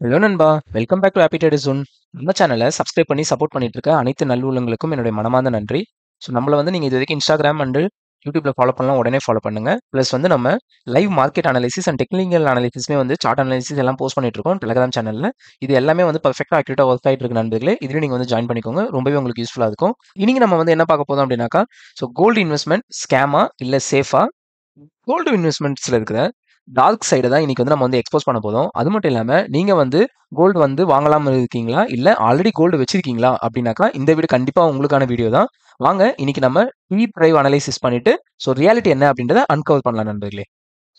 Hello நண்பா! Welcome back to happy traders zone. நம்ம சேனல சப்ஸ்கிரைப் பண்ணி சப்போர்ட் பண்ணிட்டு இருக்க அனைத்து நல்லுள்ளங்களுக்கும் என்னுடைய மனமார்ந்த நன்றி. நம்மள வந்து நீங்க இதுவரைக்கும் Instagram அண்ட் YouTubeல ஃபாலோ பண்ணலாம். உடனே ஃபாலோ பண்ணுங்க. பிளஸ் வந்து நம்ம live market analysis and technical அனாலிசிஸ்மே வந்து சார்ட் அனாலிசிஸ் எல்லாம் போஸ்ட் பண்ணிட்டு இருக்கோம் Telegram சேனல்ல. இது எல்லாமே வந்து பெர்ஃபெக்ட்டா அக்யூரேட்டா ஒர்க் ஆயிட்டு இருக்கு நண்பர்களே. இதுலயும் நீங்க வந்து ஜாயின் பண்ணிக்கோங்க. ரொம்பவே உங்களுக்கு யூஸ்ஃபுல்லா இருக்கும். இன்னைக்கு நம்ம வந்து என்ன பார்க்க போறோம் அப்படின்னாக்கா, கோல்டு இன்வெஸ்ட்மென்ட் ஸ்கேமா இல்ல சேஃபா? கோல்டு இன்வெஸ்ட்மெண்ட்ஸ்ல இருக்கிற டார்க் சைட தான் இன்னைக்கு வந்து நம்ம வந்து எக்ஸ்போஸ் பண்ண போறோம். அது மட்டும் இல்லாம, நீங்க வந்து கோல்டு வந்து வாங்கலாம்னு இருக்கீங்களா? இல்ல ஆல்ரெடி கோல்டு வச்சிருக்கீங்களா? அப்படின்னாக்கா, இந்த வீடியோ கண்டிப்பா உங்களுக்கான வீடியோ தான். வாங்க இன்னைக்கு நம்ம டீப் டிரைவ் அனலைசிஸ் பண்ணிட்டு, ரியாலிட்டி என்ன அப்படின்றத அன்கவர் பண்ணலாம் நண்பர்களே.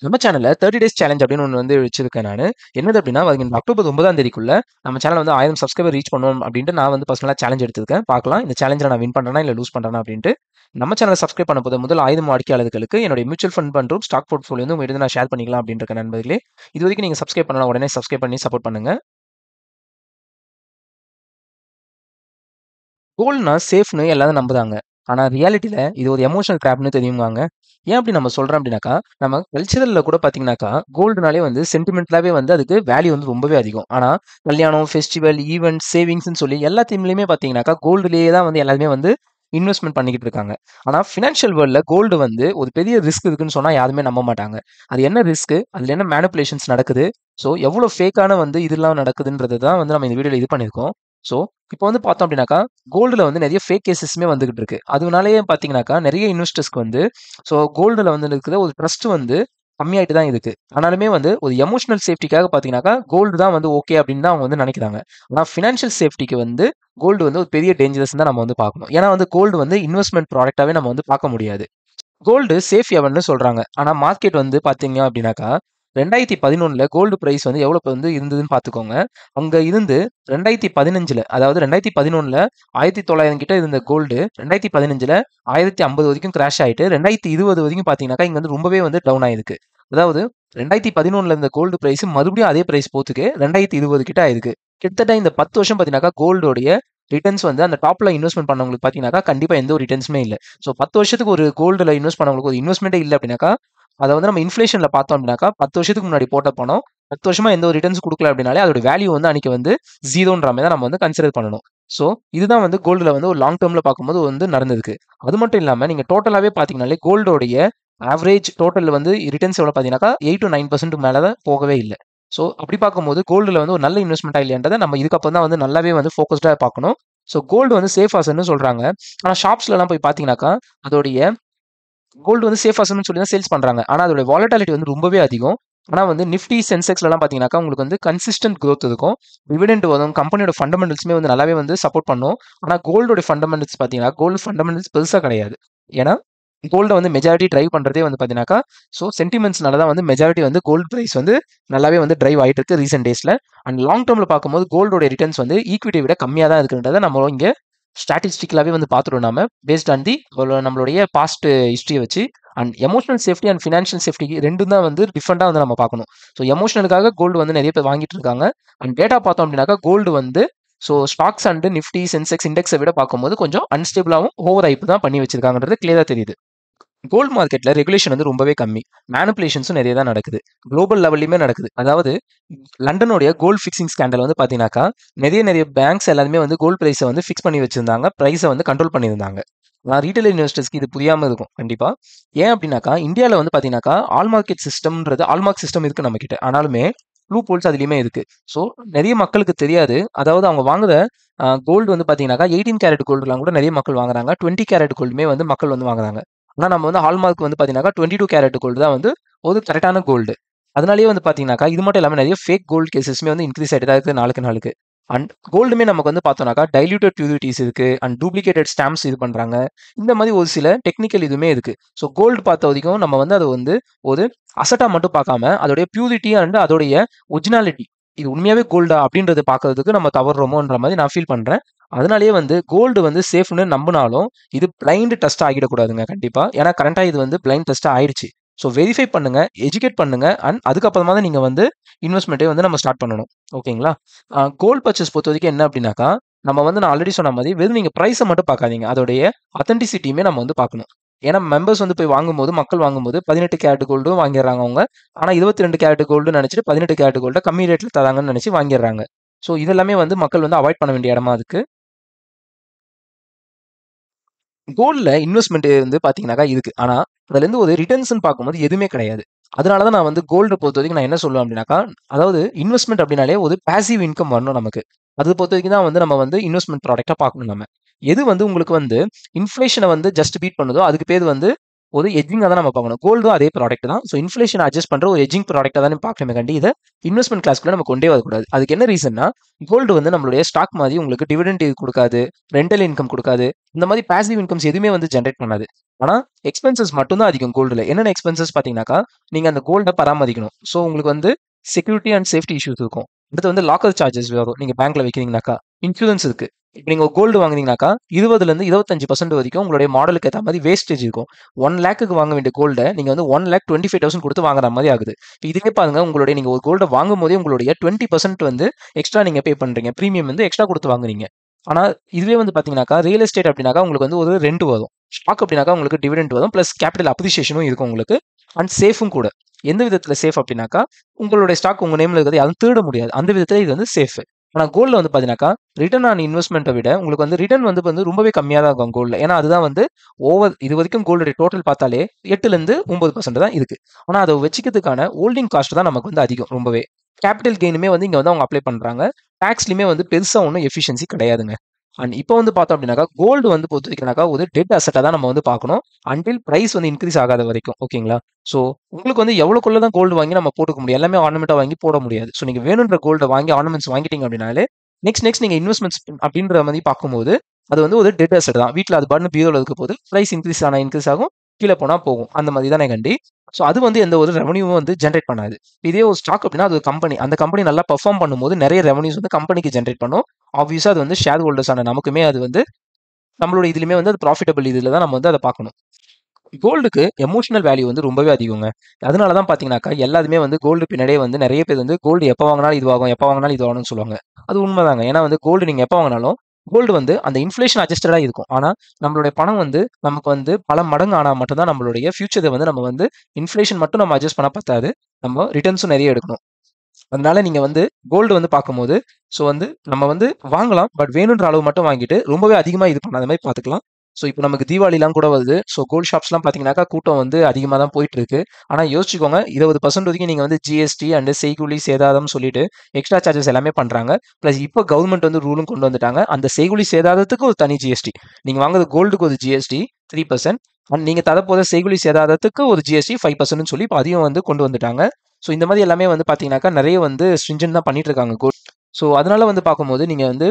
நம்ம சேனல்ல 30 டேஸ் சேலஞ்ச் அப்படின்னு ஒன்று வந்து வச்சிருக்கேன் நானு. என்னது அப்படின்னா, வருகின்ற அக்டோபர் 9ஆம் தேதிக்குள்ள நம்ம சேனல் வந்து 1000 சப்ஸ்கிரைபர் ரீச் பண்ணணும் அப்படின்ட்டு நான் வந்து பர்சனலா சேலஞ்ச் எடுத்திருக்கேன். பார்க்கலாம் இந்த சேலஞ்சில நான் வின் பண்றேனா இல்ல லூஸ் பண்றேனா அப்படின்ட்டு. நம்ம சேனலை சப்ஸ்கிரைப் பண்ண போது முதல் 1000 வாடிக்கையாளர்களுக்கு என்னுடைய மியூச்சுவல் ஃபண்ட் மற்றும் ஸ்டாக் போர்ட்ஃபோலியோ வந்து உங்ககிட்ட நான் ஷேர் பண்ணிக்கலாம் அப்படின்னு இருக்கேன் நண்பர்களே. இது வரைக்கும் நீங்க சப்ஸ்கிரைப் பண்ணலாம், உடனே சப்ஸ்கிரைப் பண்ணி சப்போர்ட் பண்ணுங்க. கோல்ட்னா சேஃப்னு எல்லாரும் நம்புறாங்க. ஆனா ரியாலிட்டில இது ஒரு எமோஷனல் ட்ராப்னு தெரியுமாங்க. ஏன் அப்படி நம்ம சொல்றோம் அப்படின்னாக்கா, நம்ம கல்ச்சரல்ல கூட பார்த்தீங்கன்னாக்கா, கோல்டுனாலே வந்து சென்டிமென்டலாவே வந்து அதுக்கு வேல்யூ வந்து ரொம்பவே அதிகம். ஆனா கல்யாணம், ஃபெஸ்டிவல், ஈவென்ட், சேவிங்ஸ்ன்னு சொல்லி எல்லா தீம்லயுமே பார்த்தீங்கன்னாக்கா, கோல்டுலயே தான் வந்து எல்லாருமே வந்து இன்வெஸ்ட்மென்ட் பண்ணிக்கிட்டு இருக்காங்க. ஆனா ஃபினான்ஷியல் வேர்ல்ட்ல கோல்டு வந்து ஒரு பெரிய ரிஸ்க் இருக்குன்னு சொன்னா யாருமே நம்ப மாட்டாங்க. அது என்ன ரிஸ்க்? அதுல என்ன மேனிபுலேஷன்ஸ் நடக்குது? எவ்வளோ ஃபேக்கான வந்து இதெல்லாம் நடக்குதுன்றது தான் வந்து நம்ம இந்த வீடியோல இது பண்ணியிருக்கோம். ஸோ இப்போ வந்து பார்த்தோம் அப்படின்னாக்கா, கோல்டுல வந்து நெறைய ஃபேக் கேஸஸுமே வந்துகிட்டு இருக்கு. அதனாலேயே பார்த்தீங்கன்னாக்கா, நெறைய இன்வெஸ்டர்ஸ்க்கு வந்து கோல்டுல வந்து இருக்கிற ஒரு ட்ரஸ்ட் வந்து கம்மியாயிட்டு தான் இருக்கு. ஆனாலுமே வந்து ஒரு எமோஷனல் சேஃப்டிக்காக பார்த்தீங்கன்னாக்கா, கோல்டு தான் வந்து ஓகே அப்படின்னு தான் அவங்க வந்து நெனைக்கிறாங்க. ஆனா ஃபினான்ஷியல் சேஃப்டிக்கு வந்து கோல்டு வந்து ஒரு பெரிய டேஞ்சரஸ்ன்னு தான் நம்ம வந்து பார்க்கணும். ஏன்னா வந்து கோல்டு வந்து இன்வெஸ்ட்மென்ட் ப்ராடக்ட்டாவே நம்ம வந்து பார்க்க முடியாது. கோல்டு சேஃப் ஹேவன்னு சொல்றாங்க. ஆனா மார்க்கெட் வந்து பார்த்தீங்க அப்படின்னாக்கா, 2011ல கோல்டு பிரைஸ் வந்து எவ்வளோ வந்து இருந்ததுன்னு பார்த்துக்கோங்க. அங்க இருந்து 2015ல அதாவது 2011ல 1900 கிட்ட இருந்த கோல்டு 2015ல 1050 வரைக்கும் கிராஷ் ஆயிட்டு 2020 வரைக்கும் பார்த்தீங்கன்னாக்கா, இங்க வந்து ரொம்பவே வந்து டவுன் ஆயிருக்கு. அதாவது 2011ல இருந்த கோல்டு பிரைஸ் மறுபடியும் அதே பிரைஸ் போத்துக்கு 2020 கிட்ட ஆயிருக்கு. கிட்டத்தட்ட இந்த 10 வருஷம் பார்த்தீங்கன்னாக்கா, கோல்டோடைய ரிட்டர்ன்ஸ் வந்து அந்த டாப்ல இன்வெஸ்ட்மென்ட் பண்ணவங்களுக்கு பார்த்தீங்கன்னாக்கா, கண்டிப்பா எந்த ஒரு ரிட்டர்ன்ஸுமே இல்ல. 10 வருஷத்துக்கு ஒரு கோல்டுல இன்வெஸ்ட் பண்ணவங்களுக்கு ஒரு இன்வெஸ்ட்மென்ட்டே இல்ல அப்படின்னாக்கா, அத வந்து நம்ம இன்ஃப்ளேஷன்ல பார்த்தோம் அப்படின்னாக்கா, 10 வருஷத்துக்கு முன்னாடி போட்ட பணம் 10 வருஷமா எந்த ஒரு ரிட்டர்ன்ஸ் குடுக்கல அப்படின்னாலே, அதோட வேல்யூ வந்து அன்னைக்கு வந்து 0ன்ற மாரி தான் நம்ம வந்து கன்சிடர் பண்ணணும். இதுதான் வந்து கோல்டுல வந்து ஒரு லாங் டெர்ம்ல பார்க்கும்போது வந்து நடந்திருக்கு. அது மட்டும் இல்லாம நீங்க டோட்டலாவே பார்த்தீங்கனாலே, கோல்டோடைய ஆவரேஜ் டோட்டல் வந்து ரிட்டர்ன்ஸ் எவ்வளோ பார்த்தீங்கன்னாக்கா, 8-9% மேல தான் போகவே இல்ல. அப்படி பார்க்கும்போது கோல்டுல வந்து ஒரு நல்ல இன்வெஸ்ட்மென்ட்டா இல்லையான்றத நம்ம இதுக்கப்புறம் தான் வந்து நல்லாவே வந்து ஃபோக்கஸ்டா பார்க்கணும். கோல்டு வந்து சேஃப் ஹார்ஸ்ன்னு சொல்றாங்க. ஆனா ஷாப்ஸ்லலாம் போய் பார்த்தீங்கன்னாக்கா, அதோடைய கோல்டு வந்து சேஃப் ஹார்ஸ்ன்னு சொல்லி தான் சேல்ஸ் பண்றாங்க. ஆனா அதோட வாலட்டிலிட்டி வந்து ரொம்பவே அதிகம். ஆனா வந்து நிஃப்டி, சென்செக்ஸ்லலாம் பார்த்தீங்கன்னாக்கா, உங்களுக்கு வந்து கன்சிஸ்டன்ட் குரோத் இருக்கும். டிவிடெண்ட் வரும். கம்பெனியோட ஃபண்டமெண்டல்ஸுமே வந்து நல்லாவே வந்து சப்போர்ட் பண்ணும். ஆனா கோல்டோட ஃபண்டமெண்டல்ஸ் பார்த்தீங்கன்னா, கோல்டு ஃபண்டமெண்டல்ஸ் பெருசா கிடையாது. ஏன்னா, கோல்ட வந்து மெஜாரிட்டி டிரைவ் பண்றதே வந்து பார்த்தீங்கன்னாக்கா, சென்டிமெண்ட்ஸ்னால தான் வந்து மெஜாரிட்டி வந்து கோல்ட் பிரைஸ் வந்து நல்லாவே வந்து டிரைவ் ஆயிட்டு இருக்கு ரீசென்ட் டேஸ்ல. அண்ட் லாங் டெர்ம்ல பார்க்கும்போது கோல்டோட ரிட்டர்ன்ஸ் வந்து ஈக்விட்டியை விட கம்மியா தான் இருக்குன்றத நம்ம இங்க ஸ்டாட்டிஸ்டிக்கலாவே வந்து பார்த்துட்டோம் நாம. பேஸ்ட் ஆன் தி நம்மளுடைய பாஸ்ட் ஹிஸ்டரிய வச்சு. And emotional safety and financial சேஃப்டிக்கு 2ம் தான் வந்து டிஃபரெண்டா வந்து நம்ம பார்க்கணும். எமோஷனலுக்காக கோல்டு வந்து நெறைய பேர் வாங்கிட்டு இருக்காங்க. அண்ட் டேட்டா பார்த்தோம் அப்படின்னாக்கா, கோல்டு வந்து ஸ்டாக்ஸ் அண்ட் நிஃப்டி, சென்செக்ஸ் இண்டெக்ஸை விட பார்க்கும்போது கொஞ்சம் அன்ஸ்டேபிளாவும் ஓவர் ஹைப் தான் பண்ணி வச்சிருக்காங்கன்றது கிளியரா தெரியுது. கோல்ட் மார்க்கெட்ல ரெகுலேஷன் வந்து ரொம்பவே கம்மி. மேனிபுலேஷன்ஸும் நெறைய தான் நடக்குது. குளோபல் லெவல்லயுமே நடக்குது. அதாவது லண்டனுடைய கோல்ட் ஃபிக்ஸிங் ஸ்கேண்டல் வந்து பார்த்தீங்கன்னாக்கா, நெறைய பேங்க்ஸ் எல்லாருமே வந்து கோல்ட் பிரைஸ வந்து ஃபிக்ஸ் பண்ணி வச்சிருந்தாங்க. பிரைஸ வந்து கண்ட்ரோல் பண்ணியிருந்தாங்க. ரீட்டெயில் இன்வெஸ்டர்ஸ்க்கு இது புரியாம இருக்கும் கண்டிப்பா. ஏன் அப்படின்னாக்கா, இந்தியால வந்து பார்த்தீங்கன்னாக்கா, ஆல் மார்க்கெட் சிஸ்டம்ன்றது ஆல் மார்க் சிஸ்டம் இருக்கு நம்மகிட்ட. ஆனாலுமே லூப் ஹோல்ஸ் அதிலயுமே இருக்கு. நெறைய மக்களுக்கு தெரியாது. அதாவது அவங்க வாங்குற கோல்டு வந்து பார்த்தீங்கன்னாக்கா, 18 கேரட் கோல்டுலாம் கூட நெறைய மக்கள் வாங்குறாங்க. 20 கேரட் கோல்டுமே வந்து மக்கள் வந்து வாங்குறாங்க. ஆனா நம்ம வந்து ஹால்மார்க் வந்து பார்த்தீங்கன்னாக்கா, 22 கேரட் கோல்டு தான் வந்து ஒரு கரெக்ட்டான கோல்டு. அதனாலேயே வந்து பார்த்தீங்கன்னாக்கா, இது மட்டும் இல்லாம நெறைய ஃபேக் கோல்ட் கேஸஸுமே வந்து இன்கிரீஸ் ஆயிட்டு தான் இருக்கு நாளுக்கு நாளுக்கு. அண்ட் கோல்டுமே நமக்கு வந்து பார்த்தோம்னாக்கா, டைல்யூட்டட் பியூரிட்டீஸ் இருக்கு. அண்ட் டூப்ளிகேட்டட் ஸ்டாம்ப்ஸ் இது பண்றாங்க. இந்த மாரி ஒரு சில டெக்னிக்கல் இதுவுமே இருக்கு. கோல்டு பார்த்த வரைக்கும் நம்ம வந்து அத வந்து ஒரு அசட்டா மட்டும் பார்க்காம, அதோடைய பியூரிட்டி அண்ட் அதோடைய ஒரிஜினாலிட்டி. இது உண்மையாவே கோல்டா அப்படின்றத பார்க்கறதுக்கு நம்ம தவறுறோமோன்ற மாரி நான் ஃபீல் பண்றேன். அதனாலேயே வந்து கோல்டு வந்து சேஃப்ன்னு நம்புனாலும், இது பிளைண்ட் டெஸ்ட் ஆகிடக்கூடாதுங்க கண்டிப்பா. ஏன்னா கரண்ட்டா இது வந்து பிளைண்ட் டெஸ்ட்டா ஆயிடுச்சு. வெரிஃபை பண்ணுங்க, எஜுகேட் பண்ணுங்க. அண்ட் அதுக்கப்புறமா தான் நீங்க வந்து இன்வெஸ்ட்மென்ட்டே வந்து நம்ம ஸ்டார்ட் பண்ணணும். ஓகேங்களா? கோல்ட் பர்ச்சேஸ் பொறுத்தவரைக்கும் என்ன அப்படின்னாக்கா, நம்ம வந்து நான் ஆல்ரெடி சொன்ன மாரி வெறும் நீங்க பிரைஸ மட்டும் பார்க்காதீங்க. அதோடைய ஆத்தென்டிசிட்டியுமே நம்ம வந்து பார்க்கணும். ஏன்னா மெம்பர்ஸ் வந்து போய் வாங்கும்போது, மக்கள் வாங்கும்போது 18 கேரட் கோல்டும் வாங்கிடுறாங்க அவங்க. ஆனா 22 கேரட் கோல்டு நினைச்சிட்டு 18 கேரட் கோல்ட கம்மி ரேட்ல தராங்கன்னு நினைச்சு வாங்கிடுறாங்க. ஸோ இதெல்லாமே வந்து மக்கள் வந்து அவாய்ட் பண்ண வேண்டிய இடமா இருக்கு. கோல்ட்ல இன்வெஸ்ட்மெண்ட் வந்து பார்த்தீங்கன்னாக்கா இருக்கு. ஆனா, அதுலேருந்து ஒரு ரிட்டர்ன்ஸ்ன்னு பார்க்கும்போது எதுவுமே கிடையாது. அதனால தான் நான் வந்து கோல்ட பொறுத்தவரைக்கும் நான் என்ன சொல்லுவேன் அப்படின்னாக்கா, அதாவது இன்வெஸ்ட்மெண்ட் அப்படின்னாலே ஒரு பாசிவ் இன்கம் வரணும் நமக்கு. அது பொறுத்தவரைக்கும் தான் வந்து நம்ம வந்து இன்வெஸ்ட்மெண்ட் ப்ராடக்ட்டா பார்க்கணும் நம்ம. எது வந்து உங்களுக்கு வந்து இன்ஃப்ளேஷன வந்து ஜஸ்ட் பீட் பண்ணுதோ, அதுக்கு பேர் வந்து ஒரு எட்ஜிங்கா தான் நம்ம பார்க்கணும். கோல்டும் அதே ப்ராடக்ட் தான். ஸோ இன்ஃப்ளேஷன் அட்ஜஸ்ட் பண்ற ஒரு எட்ஜிங் ப்ராடக்ட்டா தானே பார்க்கணுமே கண்டி, இத இன்வெஸ்ட்மெண்ட் கிளாஸ்க்குள்ள நம்ம கொண்டே வரக்கூடாது. அதுக்கு என்ன ரீசன்னா, கோல்டு வந்து நம்மளுடைய ஸ்டாக் மாதிரி உங்களுக்கு டிவிடெண்ட் குடுக்காது, ரெண்டல் இன்கம் குடுக்காது. இந்த மாதிரி பாசிவ் இன்கம்ஸ் எதுவுமே வந்து ஜெனரேட் பண்ணாது. ஆனா, எக்ஸ்பென்சஸ் மட்டும் தான் அதிகம் கோல்டுல. என்னென்ன எக்ஸ்பென்சஸ் பார்த்தீங்கன்னாக்கா, நீங்க அந்த கோல்ட பராமரிக்கணும். ஸோ உங்களுக்கு வந்து செக்யூரிட்டி அண்ட் சேஃப்டி இஷ்யூஸ் இருக்கும். அடுத்து வந்து லாக்கர் சார்ஜஸ் வரும். நீங்க பேங்க்ல வைக்கிறீங்கனாக்கா. இன்சூரன்ஸ் இருக்கு. இப்ப நீங்க கோல்டு வாங்குனீங்கனாக்கா 20லேருந்து 25% வரைக்கும் உங்களுடைய மாடலுக்கு ஏத்த மாரி வேஸ்டேஜ் இருக்கும். 1,00,000க்கு வாங்க வேண்டிய கோல்ட நீங்க வந்து 1,25,000 குடுத்து வாங்குற மாரி ஆகுது. இப்ப இதுவே பாருங்க, உங்களுடைய நீங்க ஒரு கோல்ட வாங்கும்போதே உங்களுடைய 20% வந்து எக்ஸ்ட்ரா நீங்க பே பண்றீங்க. பிரீமியம் வந்து எக்ஸ்ட்ரா குடுத்து வாங்குறீங்க. ஆனா, இதுவே வந்து பார்த்தீங்கன்னாக்கா, ரியல் எஸ்டேட் அப்டின்னாக்கா உங்களுக்கு வந்து ஒரு ரெண்ட் வரும். ஸ்டாக் அப்டின்னாக்கா உங்களுக்கு டிவிடெண்ட் வரும். பிளஸ் கேபிட்டல் அப்ரிசியேஷனும் இருக்கும் உங்களுக்கு. அண்ட் சேஃபும் கூட. எந்த விதத்துல சேஃப் அப்டின்னாக்கா, உங்களுடைய ஸ்டாக் உங்க நேம்ல இருக்கிறத யாரும் திருட முடியாது. அந்த விதத்துல இது வந்து சேஃப். ஆனா கோல்ட்ல வந்து பார்த்தீங்கன்னாக்கா, ரிட்டர்ன் ஆன் இன்வெஸ்ட்மெண்ட்ட விட உங்களுக்கு வந்து ரிட்டர்ன் வந்து ரொம்பவே கம்மியா தான் இருக்கும் கோல்ட்ல. ஏன்னா அதுதான் வந்து இதுவரைக்கும் கோல்டுடைய டோட்டல் பார்த்தாலே 8லேருந்து 9% தான் இருக்கு. ஆனா அத வச்சுக்கிறதுக்கான ஹோல்டிங் காஸ்ட் தான் நமக்கு வந்து அதிகம் ரொம்பவே. கேபிட்டல் கெயினுமே வந்து இங்க வந்து அவங்க அப்ளை பண்றாங்க. டாக்ஸ்லயுமே வந்து பெருசா ஒண்ணும் எஃபிஷியன்சி கிடையாதுங்க. அண்ட் இப்போ வந்து பார்த்தோம் அப்படின்னாக்கா, கோல்டு வந்து பொறுத்தவரைக்கும்னாக்கா ஒரு டெட் அசெட்டா தான் நம்ம வந்து பார்க்கணும். அன்டில் பிரைஸ் வந்து இன்கிரீஸ் ஆகாத வரைக்கும். ஓகேங்களா? ஸோ உங்களுக்கு வந்து எவ்வளோக்குள்ள தான் கோல்டு வாங்கி நம்ம போட்டுக்க முடியும். எல்லாமே ஆர்னமெண்ட்டா வாங்கி போட முடியாது. ஸோ நீங்க வேணுன்ற கோல்ட வாங்கி ஆர்னமெண்ட்ஸ் வாங்கிட்டீங்க அப்படின்னாலே, நெக்ஸ்ட் நீங்க இன்வெஸ்ட்மெண்ட்ஸ் அப்படின்ற மாரி பார்க்கும்போது, அது வந்து ஒரு டெட் அசெட் தான். வீட்ல அது பாட்டுன்னு பீரோல இருக்க போது, பிரைஸ் இன்கிரீஸ் ஆனா இன்கிரீஸ் ஆகும். கீழ போனா போகும். அந்த மாரி தானே கண்டி. ஸோ அது வந்து எந்த ஒரு ரெவென்யூவும் வந்து ஜெனரேட் பண்ணாது. இதே ஒரு ஸ்டாக் அப்படின்னா அது ஒரு கம்பெனி. அந்த கம்பெனி நல்லா பெர்ஃபார்ம் பண்ணும்போது நெறைய ரெவென்யூஸ் வந்து கம்பெனிக்கு ஜெனரேட் பண்ணும். ஆப்வியஸா அது வந்து ஷேர் ஹோல்டர்ஸ் ஆன நமக்குமே அது வந்து நம்மளோட இதுலயுமே வந்து அது ப்ராஃபிட்டபிள் இதுல தான் நம்ம வந்து அத பார்க்கணும். கோல்டுக்கு எமோஷனல் வேல்யூ வந்து ரொம்பவே அதிகங்க. அதனால தான் பார்த்தீங்கன்னாக்கா, எல்லாருமே வந்து கோல்டு பின்னாடியே வந்து நெறைய பேர் வந்து கோல்டு எப்ப வாங்குனாலும் இதுவாகும், எப்ப வாங்குனாலும் இதுவாகும்னு சொல்லுவாங்க. அது உண்மதாங்க. ஏன்னா வந்து கோல்டு நீங்க எப்ப வாங்குனாலும், கோல்டு வந்து அந்த இன்ஃப்ளேஷன் அட்ஜஸ்டடா இருக்கும். ஆனா, நம்மளுடைய பணம் வந்து நமக்கு வந்து பல மடங்கு ஆனா மட்டும் தான் நம்மளுடைய ஃபியூச்சர வந்து நம்ம வந்து இன்ஃப்ளேஷன் மட்டும் நம்ம அட்ஜஸ்ட் பண்ணா பத்தாது. நம்ம ரிட்டர்ன்ஸும் நெறைய எடுக்கணும். அதனால நீங்க வந்து கோல்டு வந்து பார்க்கும்போது, ஸோ வந்து நம்ம வந்து வாங்கலாம். பட் வேணுன்ற அளவு மட்டும் வாங்கிட்டு, ரொம்பவே அதிகமா இது பண்ணாத மாரி பார்த்துக்கலாம். ஸோ இப்போ நமக்கு தீபாவளிலாம் கூட வருது. ஸோ கோல்ட் ஷாப்ஸ்லாம் பார்த்தீங்கன்னாக்கா, கூட்டம் வந்து அதிகமா தான் போயிட்டுருக்கு. ஆனா யோசிச்சுக்கோங்க, 20% வரைக்கும் நீங்க வந்து ஜிஎஸ்டி அண்ட் செய்கூலி, சேதாரம் சொல்லிட்டு எக்ஸ்ட்ரா சார்ஜஸ் எல்லாமே பண்றாங்க. பிளஸ் இப்போ கவர்மெண்ட் வந்து ரூலும் கொண்டு வந்துட்டாங்க. அந்த செய்கூலி, சேதாரத்துக்கு ஒரு தனி ஜிஎஸ்டி. நீங்க வாங்குற கோல்டுக்கு ஒரு ஜிஎஸ்டி 3%. அண்ட் நீங்க தரப்போற செய்கூலி, சேதாரத்துக்கு ஒரு ஜிஎஸ்டி 5%ன்னு சொல்லி இப்போ அதையும் வந்து கொண்டு வந்துட்டாங்க. ஸோ இந்த மாரி எல்லாமே வந்து பார்த்தீங்கன்னாக்கா, நெறைய வந்து ஸ்ட்ரிஞ்சன்ட் தான் பண்ணிட்டு இருக்காங்க ஸோ அதனால வந்து பார்க்கும்போது, நீங்க வந்து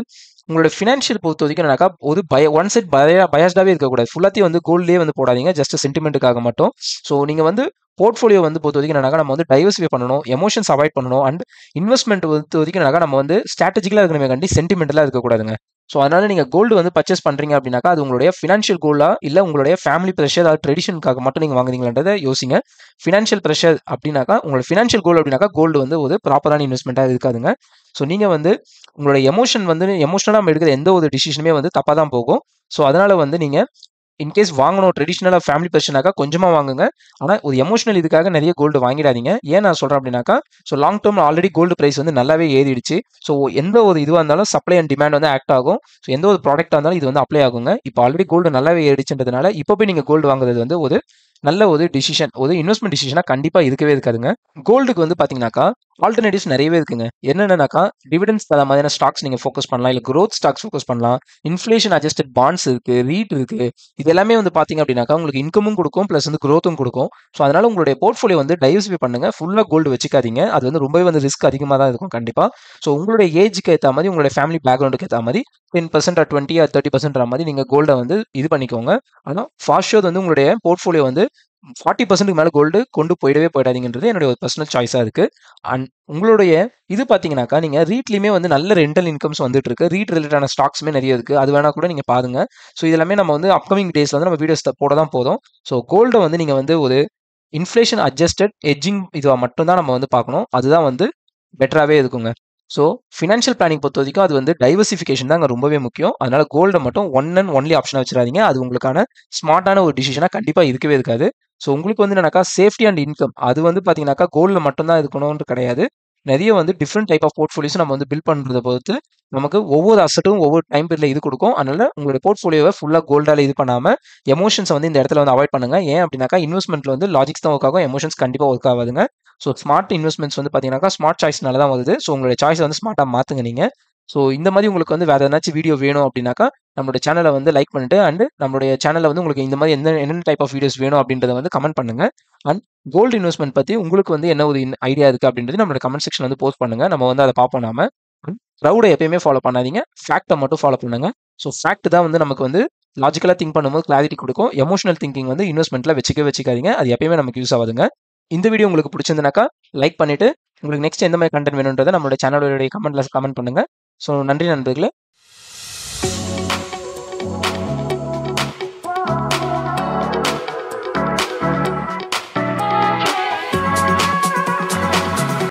உங்களோட ஃபினான்ஷியல் பொறுத்தவரைக்கும் என்னன்னாக்கா, ஒரு ஒன் சைட் பயாஸ்டாவே இருக்கக்கூடாது. ஃபுல்லாத்தையும் வந்து கோல்ட்லயே வந்து போடாதீங்க. ஜஸ்ட் சென்டிமென்ட்க்காக மட்டும். ஸோ நீங்க வந்து போர்ட்ஃபோலியோ வந்து பொறுத்தவரைக்கும் என்னன்னாக்கா, நம்ம வந்து டைவர்சிஃபை பண்ணணும். எமோஷன்ஸ் அவாய்ட் பண்ணணும். அண்ட் இன்வெஸ்ட்மென்ட் பொறுத்தவரைக்கும் என்னன்னாக்கா, நம்ம வந்து ஸ்ட்ராட்டஜிக்கலா இருக்கணுமே காண்டி சென்டிமென்டலா இருக்கக்கூடாதுங்க. ஸோ அதனால நீங்க கோல்டு வந்து பர்ச்சேஸ் பண்றீங்க அப்படின்னாக்கா, அது உங்களுடைய ஃபினான்ஷியல் கோலா, இல்ல உங்களுடைய ஃபேமிலி பிரஷர் ஆர் ட்ரெடிஷனுக்காக மட்டும் நீங்க வாங்குறீங்களான்றத யோசிங்க. ஃபினான்ஷியல் பிரஷர் அப்படின்னாக்கா, உங்களோட ஃபினான்ஷியல் கோல் அப்படின்னாக்கா, கோல்டு வந்து ஒரு ப்ராப்பரான இன்வெஸ்ட்மென்ட்டா இருக்காதுங்க. ஸோ நீங்க வந்து உங்களோட எமோஷன் வந்து எமோஷனலா நம்ம எடுக்கிற எந்த ஒரு டிசிஷனுமே வந்து தப்பா தான் போகும். ஸோ அதனால வந்து நீங்க இன்கேஸ் வாங்கணும் ட்ரெடிஷனலா ஃபேமிலி பிரச்சனைனாக்கா கொஞ்சமா வாங்குங்க. ஆனா ஒரு எமோஷனல் இதுக்காக நெறைய கோல்டு வாங்கிடாதீங்க. ஏன் நான் சொல்றேன் அப்படின்னாக்கா, ஸோ லாங் டெர்ம்ல ஆல்ரெடி கோல்டு பிரைஸ் வந்து நல்லாவே ஏறிடுச்சு. ஸோ எந்த ஒரு இதுவா இருந்தாலும் சப்ளை அண்ட் டிமாண்ட் வந்து ஆக்ட் ஆகும். ஸோ எந்த ஒரு ப்ராடக்ட்டா இருந்தாலும் இது வந்து அப்ளை ஆகுங்க. இப்போ ஆல்ரெடி கோல்டு நல்லாவே ஏறிடுச்சுன்றதுனால, இப்போ போய் நீங்க கோல்டு வாங்குறது வந்து ஒரு நல்ல ஒரு டிசிஷன். ஒரு இன்வெஸ்ட்மென்ட் டிசிஷனா கண்டிப்பா இருக்கவே இருக்காதுங்க. கோல்டுக்கு வந்து பார்த்தீங்கன்னாக்கா, ஆல்டர்னேட்டிவ்ஸ் நெறையவே இருக்குங்க. என்னென்னனாக்கா, டிவிடெண்ட்ஸ் தர மாதிரியான ஸ்டாக்ஸ் நீங்க ஃபோக்கஸ் பண்ணலாம். இல்ல குரோத் ஸ்டாக்ஸ் ஃபோக்கஸ் பண்ணலாம். இன்ஃப்ளேஷன் அட்ஜஸ்டட் பாண்ட்ஸ் இருக்கு. ரீட் இருக்கு. இது எல்லாமே வந்து பார்த்தீங்க அப்படின்னாக்கா, உங்களுக்கு இன்கமும் குடுக்கும். பிளஸ் வந்து குரோத்தும் குடுக்கும். ஸோ அதனால உங்களுடைய போர்ட்ஃபோலியோ வந்து டைவர்சிஃபை பண்ணுங்க. ஃபுல்லா கோல்டு வச்சுக்காதீங்க. அது வந்து ரொம்பவே வந்து ரிஸ்க் அதிகமா தான் இருக்கும் கண்டிப்பா. ஸோ உங்களுடைய ஏஜ்க்கு ஏத்த மாரி, உங்களுடைய ஃபேமிலி பேக்ரவுண்டுக்கு ஏத்த மாரி 10% ஆர் 20 ஆர் 30% மாரி நீங்க கோல்ட வந்து இது பண்ணிக்கோங்க. ஆனா ஃபார் ஷூர் வந்து உங்களுடைய போர்ட்ஃபோலியோ வந்து 40% மேல கோல்டு கொண்டு போயிடவே போயிடாதீங்கன்றது என்னுடைய ஒரு பெர்சனல் சாய்ஸா இருக்கு. அண்ட் உங்களுடைய இது பார்த்தீங்கன்னாக்கா, நீங்க ரீட்லயுமே வந்து நல்ல ரெண்டல் இன்கம்ஸ் வந்துட்டு இருக்கு. ரீட் ரிலேட்டடான ஸ்டாக்ஸுமே நெறைய இருக்கு. அது வேணா கூட நீங்க பாருங்க. ஸோ இது எல்லாமே நம்ம வந்து அப்கமிங் டேஸ்ல வந்து நம்ம வீடியோஸ் போட தான் போறோம். ஸோ கோல்ட வந்து நீங்க வந்து ஒரு இன்ஃப்ளேஷன் அட்ஜஸ்டட் ஹெட்ஜிங் இதுவா மட்டும் தான் நம்ம வந்து பார்க்கணும். அதுதான் வந்து பெட்டராவே இருக்குங்க. ஸோ ஃபினான்ஷியல் பிளானிங் பொறுத்த வரைக்கும் அது வந்து டைவர்சிஃபிகேஷன் தான் அங்கே ரொம்பவே முக்கியம். அதனால கோல்டை மட்டும் ஒன் அண்ட் ஒன்லி ஆப்ஷனாக வச்சிடாதீங்க. அது உங்களுக்கான ஸ்மார்ட்டான ஒரு டிசிஷனாக கண்டிப்பாக இருக்கவே இருக்காது. ஸோ உங்களுக்கு வந்து என்னன்னாக்கா சேஃப்டி அண்ட் இன்கம் அது வந்து பார்த்தீங்கன்னாக்கா கோல்டில் மட்டும்தான் இருக்கணும்னு கிடையாது. நிறைய வந்து டிஃப்ரெண்ட் டைப் ஆஃப் போர்ட்ஃபோலியோஸ் நம்ம வந்து பில்ட் பண்ணுறத பொறுத்து நமக்கு ஒவ்வொரு அசட்டும் ஒவ்வொரு டைம் பீரியட்ல இது கொடுக்கும். அதனால உங்களுடைய போர்ட்ஃபோலியோவை ஃபுல்லாக கோல்டால இது பண்ணாமல் எமோஷன்ஸை வந்து இந்த இடத்துல வந்து அவாய்ட் பண்ணுங்க. ஏன் அப்படின்னாக்கா இன்வெஸ்ட்மெண்ட்ல வந்து லாஜிக்ஸ் தான் ஒர்க் ஆகும், எமோஷன்ஸ் கண்டிப்பாக ஒர்க் ஆகாதுங்க. ஸோ ஸ்மார்ட் இன்வெஸ்ட்மெண்ட்ஸ் வந்து பார்த்தீங்கன்னாக்கா ஸ்மார்ட் சாய்ஸ்னால தான் வருது. ஸோ உங்களுடைய சாய்ஸை வந்து ஸ்மார்ட்டாக மாற்றுங்க நீங்கள். ஸோ இந்த மாதிரி உங்களுக்கு வந்து வேறு ஏதாச்சும் வீடியோ வேணும் அப்படின்னாக்கா நம்மளுடைய சேனலை வந்து லைக் பண்ணிட்டு அண்ட் நம்மளுடைய சேனலில் வந்து உங்களுக்கு இந்த மாதிரி என்னென்ன டைப் ஆஃப் வீடியோஸ் வேணும் அப்படின்றத வந்து கமெண்ட் பண்ணுங்க. அண்ட் கோல்டு இன்வெஸ்ட்மெண்ட் பற்றி உங்களுக்கு வந்து என்ன ஒரு ஐடியா இருக்குது அப்படின்றது நம்மளோட கமெண்ட் செக்ஷன் வந்து போஸ்ட் பண்ணுங்க. நம்ம வந்து அதை பார்ப்போம். நாம க்ரௌடை எப்பயுமே ஃபாலோ பண்ணாதீங்க, ஃபேக்டை மட்டும் ஃபாலோ பண்ணுங்க. ஸோ ஃபேக்ட் தான் வந்து நமக்கு வந்து லாஜிக்கலாக திங்க் பண்ணும்போது கிளாரிட்டி கொடுக்கும். எமோஷனல் திங்கிங் வந்து இன்வெஸ்ட்மெண்ட்டில் வச்சுக்காதீங்க. அது எப்பயுமே நமக்கு யூஸ் ஆகுதுங்க. இந்த வீடியோ உங்களுக்கு பிடிச்சிருந்துனாக்கா லைக் பண்ணிட்டு உங்களுக்கு நெக்ஸ்ட் எந்த மாதிரி கண்டென்ட் வேணுன்றதை நம்மளோட சேனலோட கமெண்ட் பண்ணுங்க. ஸோ நன்றி நண்பர்களே.